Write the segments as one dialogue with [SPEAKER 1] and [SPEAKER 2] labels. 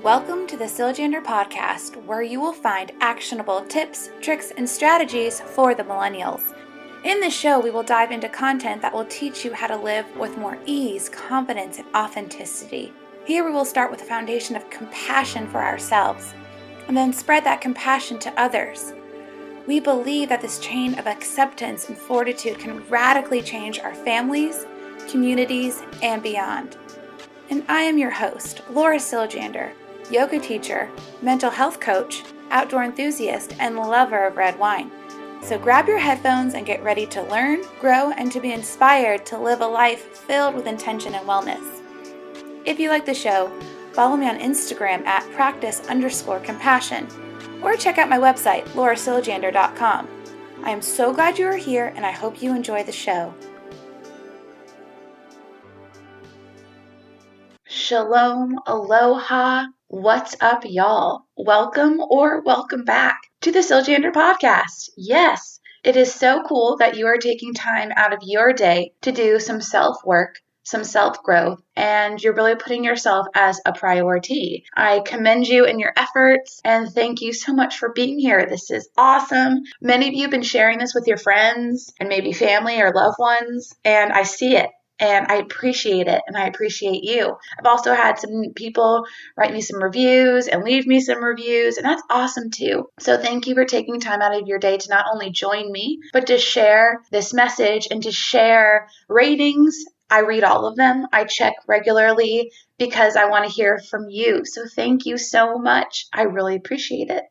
[SPEAKER 1] Welcome to the Siljander Podcast, where you will find actionable tips, tricks, and strategies for the millennials. In this show, we will dive into content that will teach you how to live with more ease, confidence, and authenticity. Here we will start with a foundation of compassion for ourselves, and then spread that compassion to others. We believe that this chain of acceptance and fortitude can radically change our families, communities, and beyond. And I am your host, Laura Siljander, yoga teacher, mental health coach, outdoor enthusiast, and lover of red wine. So grab your headphones and get ready to learn, grow, and to be inspired to live a life filled with intention and wellness. If you like the show, follow me on Instagram at practice_compassion, or check out my website, laurasiljander.com. I am so glad you are here, and I hope you enjoy the show. Shalom, aloha, what's up, y'all? Welcome or welcome back to the Siljander Podcast. Yes, it is so cool that you are taking time out of your day to do some self-work, some self-growth, and you're really putting yourself as a priority. I commend you in your efforts, and thank you so much for being here. This is awesome. Many of you have been sharing this with your friends and maybe family or loved ones, and I see it. And I appreciate it, and I appreciate you. I've also had some people write me some reviews and leave me some reviews, and that's awesome too. So thank you for taking time out of your day to not only join me, but to share this message and to share ratings. I read all of them. I check regularly because I want to hear from you. So thank you so much. I really appreciate it.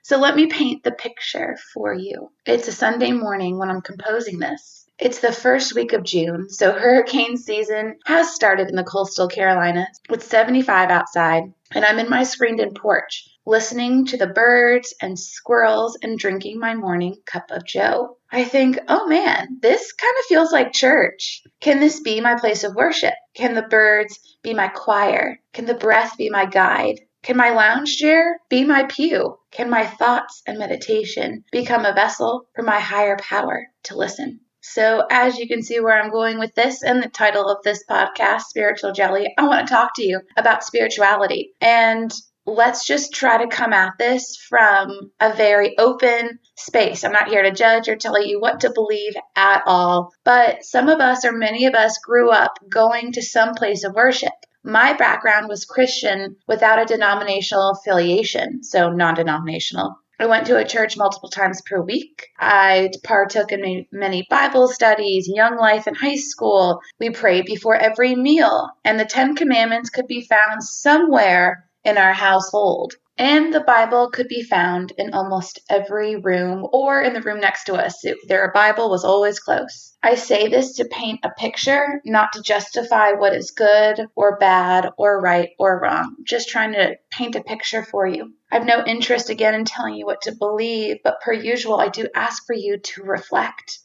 [SPEAKER 1] So let me paint the picture for you. It's a Sunday morning when I'm composing this. It's the first week of June, so hurricane season has started in the coastal Carolinas. It's 75 outside, and I'm in my screened-in porch, listening to the birds and squirrels and drinking my morning cup of joe. I think, oh man, this kind of feels like church. Can this be my place of worship? Can the birds be my choir? Can the breath be my guide? Can my lounge chair be my pew? Can my thoughts and meditation become a vessel for my higher power to listen? So as you can see where I'm going with this and the title of this podcast, Spiritual Jelly, I want to talk to you about spirituality. And let's just try to come at this from a very open space. I'm not here to judge or tell you what to believe at all, but some of us or many of us grew up going to some place of worship. My background was Christian without a denominational affiliation, so non-denominational. I went to a church multiple times per week. I partook in many Bible studies, Young Life in high school. We prayed before every meal, and the 10 Commandments could be found somewhere in our household. And the Bible could be found in almost every room or in the room next to us. Their Bible was always close. I say this to paint a picture, not to justify what is good or bad or right or wrong. Just trying to paint a picture for you. I have no interest again in telling you what to believe, but per usual, I do ask for you to reflect.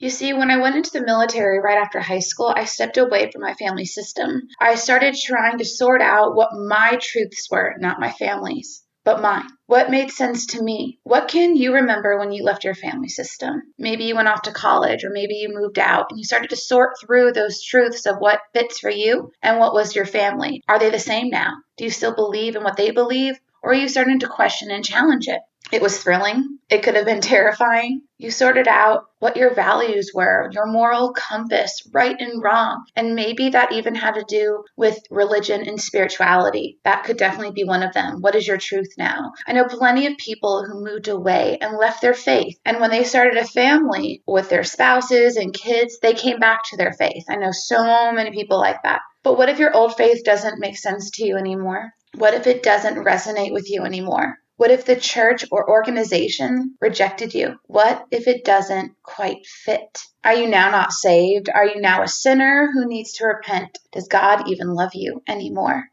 [SPEAKER 1] You see, when I went into the military right after high school, I stepped away from my family system. I started trying to sort out what my truths were, not my family's, but mine. What made sense to me? What can you remember when you left your family system? Maybe you went off to college, or maybe you moved out, and you started to sort through those truths of what fits for you and what was your family. Are they the same now? Do you still believe in what they believe? Or are you starting to question and challenge it? It was thrilling. It could have been terrifying. You sorted out what your values were, your moral compass, right and wrong. And maybe that even had to do with religion and spirituality. That could definitely be one of them. What is your truth now? I know plenty of people who moved away and left their faith. And when they started a family with their spouses and kids, they came back to their faith. I know so many people like that. But what if your old faith doesn't make sense to you anymore? What if it doesn't resonate with you anymore? What if the church or organization rejected you? What if it doesn't quite fit? Are you now not saved? Are you now a sinner who needs to repent? Does God even love you anymore?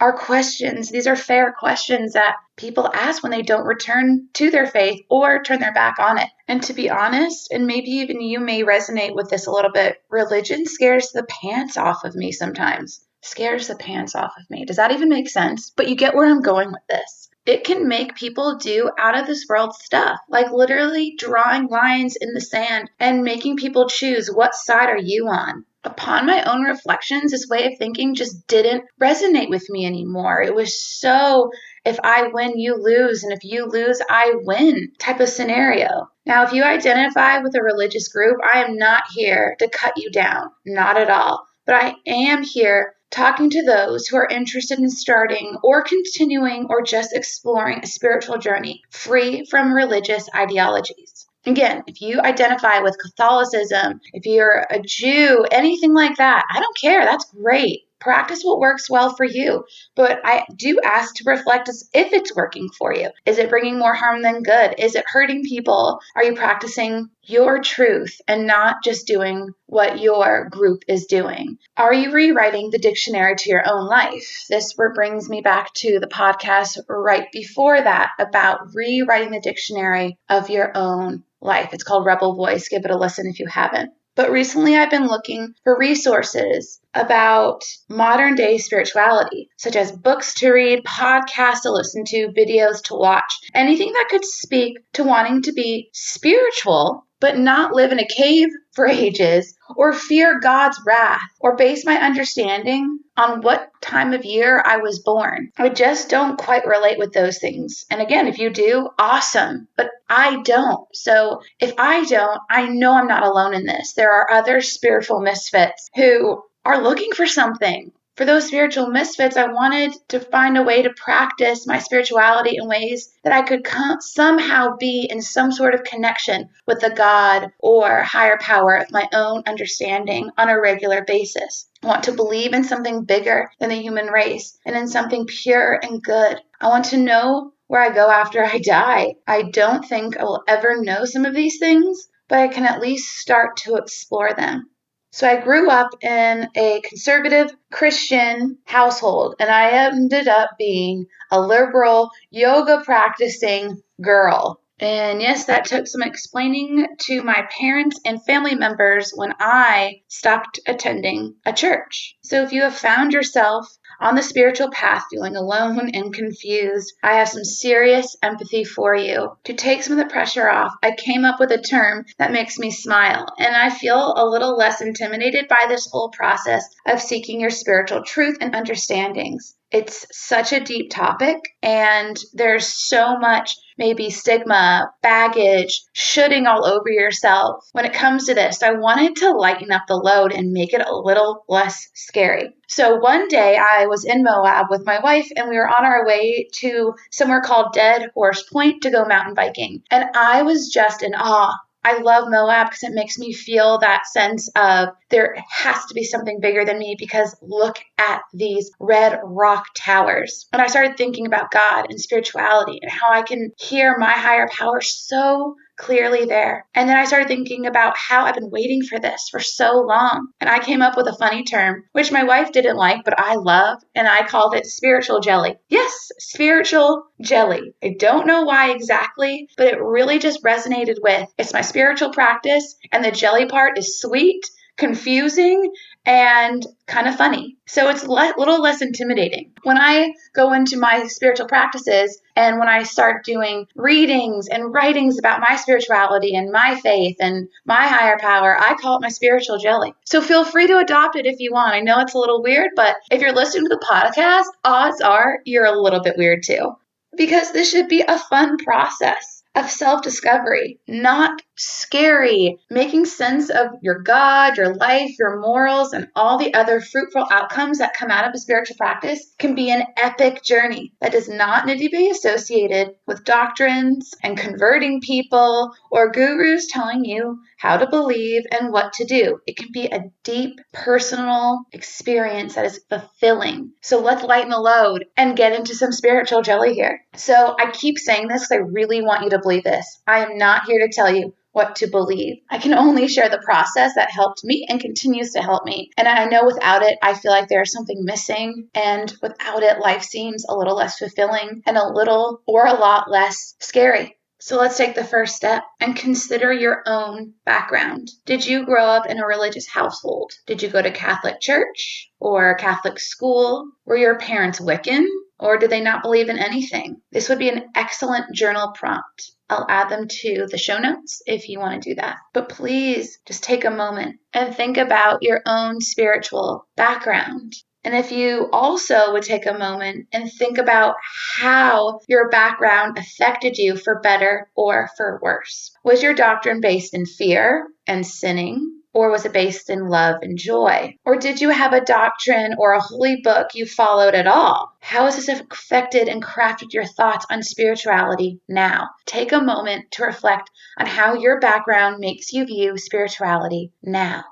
[SPEAKER 1] Our questions, these are fair questions that people ask when they don't return to their faith or turn their back on it. And to be honest, and maybe even you may resonate with this a little bit, religion scares the pants off of me sometimes. Scares the pants off of me. Does that even make sense? But you get where I'm going with this. it can make people do out of this world stuff, like literally drawing lines in the sand and making people choose what side are you on. Upon my own reflections, this way of thinking just didn't resonate with me anymore. It was so if I win, you lose, and if you lose, I win type of scenario. Now, if you identify with a religious group, I am not here to cut you down, not at all. But I am here talking to those who are interested in starting or continuing or just exploring a spiritual journey free from religious ideologies. Again, if you identify with Catholicism, if you're a Jew, anything like that, I don't care. That's great. Practice what works well for you. But I do ask to reflect as if it's working for you. Is it bringing more harm than good? Is it hurting people? Are you practicing your truth and not just doing what your group is doing? Are you rewriting the dictionary to your own life? This brings me back to the podcast right before that about rewriting the dictionary of your own life. It's called Rebel Voice. Give it a listen if you haven't. But recently I've been looking for resources about modern day spirituality, such as books to read, podcasts to listen to, videos to watch, anything that could speak to wanting to be spiritual, but not live in a cave for ages, or fear God's wrath, or base my understanding on what time of year I was born. I just don't quite relate with those things. And again, if you do, awesome. But I don't. So if I don't, I know I'm not alone in this. There are other spiritual misfits who are looking for something. For those spiritual misfits, I wanted to find a way to practice my spirituality in ways that I could somehow be in some sort of connection with the God or higher power of my own understanding on a regular basis. I want to believe in something bigger than the human race and in something pure and good. I want to know where I go after I die. I don't think I will ever know some of these things, but I can at least start to explore them. So I grew up in a conservative Christian household, and I ended up being a liberal, yoga practicing girl. And yes, that took some explaining to my parents and family members when I stopped attending a church. So if you have found yourself on the spiritual path feeling alone and confused, I have some serious empathy for you. To take some of the pressure off, I came up with a term that makes me smile, and I feel a little less intimidated by this whole process of seeking your spiritual truth and understandings. It's such a deep topic, and there's so much maybe stigma, baggage, shoulding all over yourself when it comes to this. So I wanted to lighten up the load and make it a little less scary. So one day I was in Moab with my wife, and we were on our way to somewhere called Dead Horse Point to go mountain biking. And I was just in awe. I love Moab because it makes me feel that sense of there has to be something bigger than me, because look at these red rock towers. And I started thinking about God and spirituality and how I can hear my higher power so clearly there. And then I started thinking about how I've been waiting for this for so long. And I came up with a funny term, which my wife didn't like, but I love, and I called it spiritual jelly. Yes, spiritual jelly. I don't know why exactly, but it really just resonated with, it's my spiritual practice, and the jelly part is sweet, confusing, and kind of funny. So it's a little less intimidating. When I go into my spiritual practices and when I start doing readings and writings about my spirituality and my faith and my higher power, I call it my spiritual jelly. So feel free to adopt it if you want. I know it's a little weird, but if you're listening to the podcast, odds are you're a little bit weird too. Because this should be a fun process of self-discovery, not scary. Making sense of your God, your life, your morals, and all the other fruitful outcomes that come out of a spiritual practice can be an epic journey that does not need to be associated with doctrines and converting people or gurus telling you how to believe and what to do. It can be a deep personal experience that is fulfilling. So let's lighten the load and get into some spiritual jelly here. So I keep saying this because I really want you to believe this. I am not here to tell you what to believe. I can only share the process that helped me and continues to help me. And I know without it, I feel like there's something missing. And without it, life seems a little less fulfilling and a little or a lot less scary. So let's take the first step and consider your own background. Did you grow up in a religious household? Did you go to Catholic church or Catholic school? Were your parents Wiccan? Or did they not believe in anything? This would be an excellent journal prompt. I'll add them to the show notes if you want to do that. But please just take a moment and think about your own spiritual background. And if you also would take a moment and think about how your background affected you for better or for worse. Was your doctrine based in fear and sinning? Or was it based in love and joy? Or did you have a doctrine or a holy book you followed at all? How has this affected and crafted your thoughts on spirituality now? Take a moment to reflect on how your background makes you view spirituality now.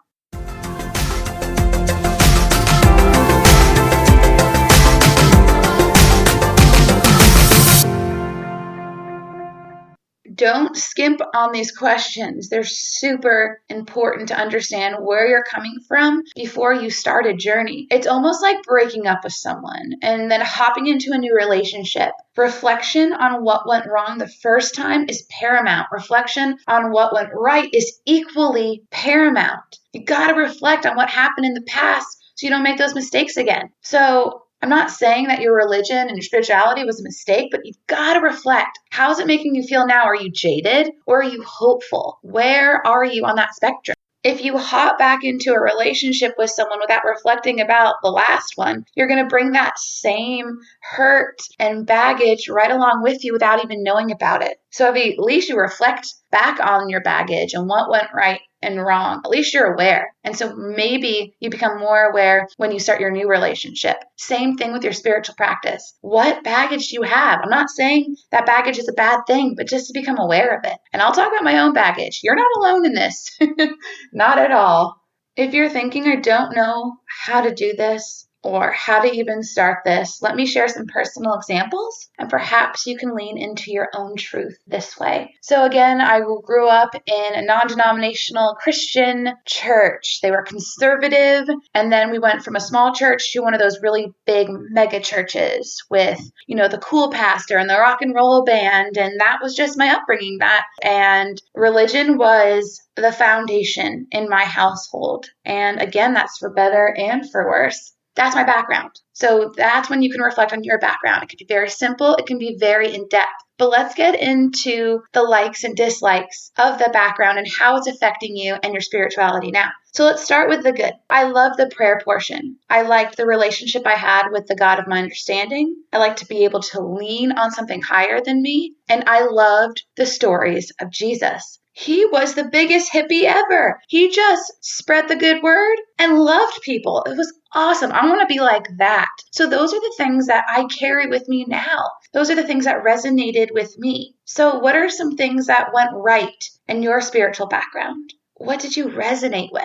[SPEAKER 1] Don't skimp on these questions. They're super important to understand where you're coming from before you start a journey. It's almost like breaking up with someone and then hopping into a new relationship. Reflection on what went wrong the first time is paramount. Reflection on what went right is equally paramount. You got to reflect on what happened in the past so you don't make those mistakes again. So I'm not saying that your religion and your spirituality was a mistake, but you've got to reflect. How is it making you feel now? Are you jaded or are you hopeful? Where are you on that spectrum? If you hop back into a relationship with someone without reflecting about the last one, you're going to bring that same hurt and baggage right along with you without even knowing about it. So at least you reflect back on your baggage and what went right and wrong. At least you're aware. And so maybe you become more aware when you start your new relationship. Same thing with your spiritual practice. What baggage do you have? I'm not saying that baggage is a bad thing, but just to become aware of it. And I'll talk about my own baggage. You're not alone in this. Not at all. If you're thinking, I don't know how to do this, or how to even start this, let me share some personal examples, and perhaps you can lean into your own truth this way. So again, I grew up in a non-denominational Christian church. They were conservative, and then we went from a small church to one of those really big mega churches with, the cool pastor and the rock and roll band, and that was just my upbringing. And religion was the foundation in my household. And again, that's for better and for worse. That's my background. So that's when you can reflect on your background. It can be very simple. It can be very in-depth. But let's get into the likes and dislikes of the background and how it's affecting you and your spirituality now. So let's start with the good. I love the prayer portion. I liked the relationship I had with the God of my understanding. I like to be able to lean on something higher than me. And I loved the stories of Jesus. He was the biggest hippie ever. He just spread the good word and loved people. It was awesome. I want to be like that. So those are the things that I carry with me now. Those are the things that resonated with me. So what are some things that went right in your spiritual background? What did you resonate with?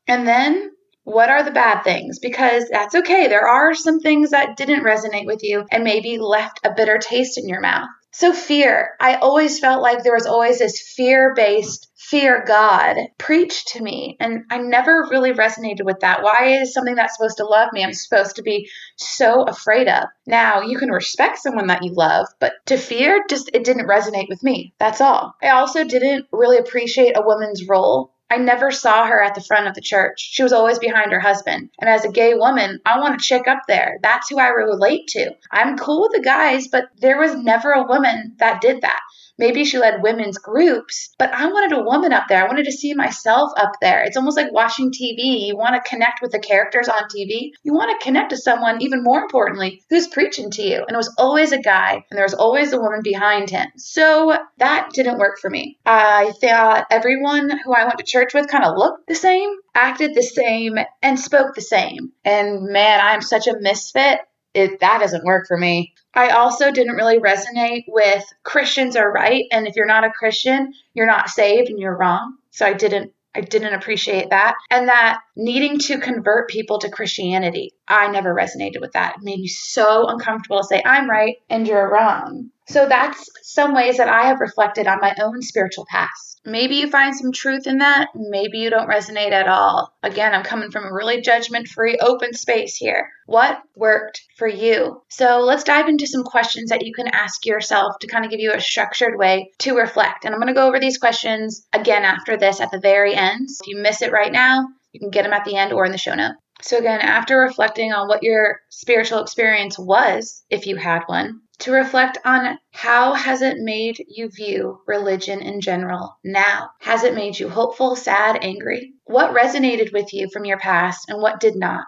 [SPEAKER 1] And then what are the bad things? Because that's okay. There are some things that didn't resonate with you and maybe left a bitter taste in your mouth. So fear. I always felt like there was always this fear-based fear God preached to me. And I never really resonated with that. Why is something that's supposed to love me, I'm supposed to be so afraid of? Now, you can respect someone that you love, but to fear, it didn't resonate with me. That's all. I also didn't really appreciate a woman's role. I never saw her at the front of the church. She was always behind her husband. And as a gay woman, I want a chick up there. That's who I relate to. I'm cool with the guys, but there was never a woman that did that. Maybe she led women's groups, but I wanted a woman up there. I wanted to see myself up there. It's almost like watching TV. You want to connect with the characters on TV. You want to connect to someone, even more importantly, who's preaching to you. And it was always a guy, and there was always a woman behind him. So that didn't work for me. I thought everyone who I went to church with kind of looked the same, acted the same, and spoke the same. And man, I'm such a misfit. That doesn't work for me. I also didn't really resonate with Christians are right, and if you're not a Christian, you're not saved and you're wrong. So I didn't appreciate that. And that needing to convert people to Christianity, I never resonated with that. It made me so uncomfortable to say I'm right and you're wrong. So that's some ways that I have reflected on my own spiritual past. Maybe you find some truth in that. Maybe you don't resonate at all. Again, I'm coming from a really judgment-free, open space here. What worked for you? So let's dive into some questions that you can ask yourself to kind of give you a structured way to reflect. And I'm going to go over these questions again after this at the very end. So if you miss it right now, you can get them at the end or in the show notes. So again, after reflecting on what your spiritual experience was, if you had one, to reflect on how has it made you view religion in general now? Has it made you hopeful, sad, angry? What resonated with you from your past and what did not?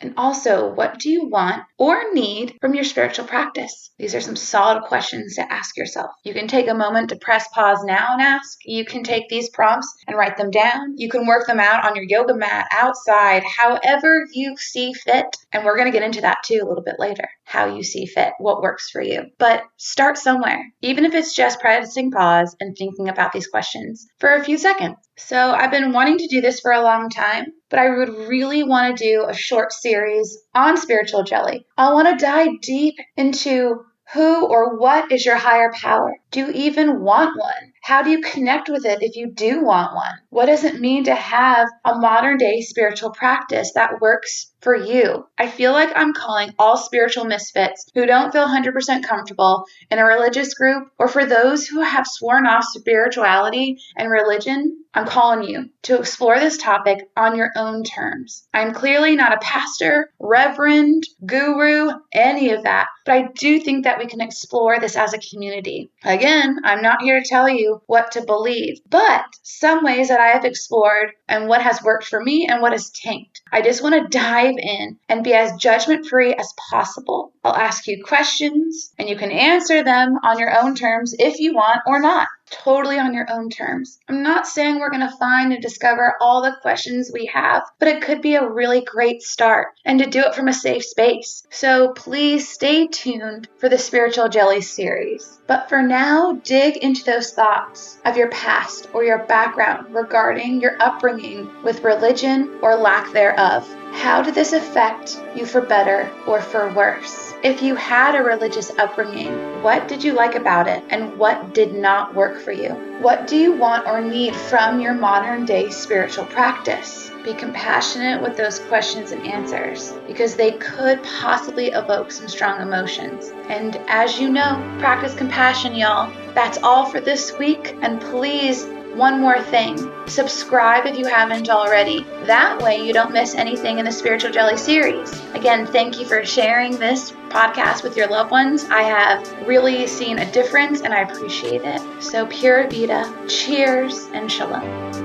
[SPEAKER 1] And also, what do you want or need from your spiritual practice? These are some solid questions to ask yourself. You can take a moment to press pause now and ask. You can take these prompts and write them down. You can work them out on your yoga mat, outside, however you see fit. And we're going to get into that too a little bit later, how you see fit, what works for you. But start somewhere, even if it's just pressing pause and thinking about these questions for a few seconds. So I've been wanting to do this for a long time, but I would really want to do a short series on spiritual jelly. I want to dive deep into who or what is your higher power? Do you even want one? How do you connect with it if you do want one? What does it mean to have a modern day spiritual practice that works for you? I feel like I'm calling all spiritual misfits who don't feel 100% comfortable in a religious group, or for those who have sworn off spirituality and religion, I'm calling you to explore this topic on your own terms. I'm clearly not a pastor, reverend, guru, any of that, but I do think that we can explore this as a community. Again, I'm not here to tell you what to believe, but some ways that I have explored and what has worked for me and what has tanked. I just want to dive in and be as judgment-free as possible. I'll ask you questions and you can answer them on your own terms if you want or not. Totally on your own terms. I'm not saying we're going to find and discover all the questions we have, but it could be a really great start, and to do it from a safe space. So please stay tuned for the Spiritual Jelly series. But for now, dig into those thoughts of your past or your background regarding your upbringing with religion or lack thereof. How did this affect you for better or for worse? If you had a religious upbringing, what did you like about it and what did not work for you? What do you want or need from your modern day spiritual practice? Be compassionate with those questions and answers because they could possibly evoke some strong emotions. And as you know, practice compassion, y'all. That's all for this week. And please, one more thing, subscribe if you haven't already. That way you don't miss anything in the Spiritual Jelly series. Again, thank you for sharing this podcast with your loved ones. I have really seen a difference and I appreciate it. So Pura Vida, cheers and shalom.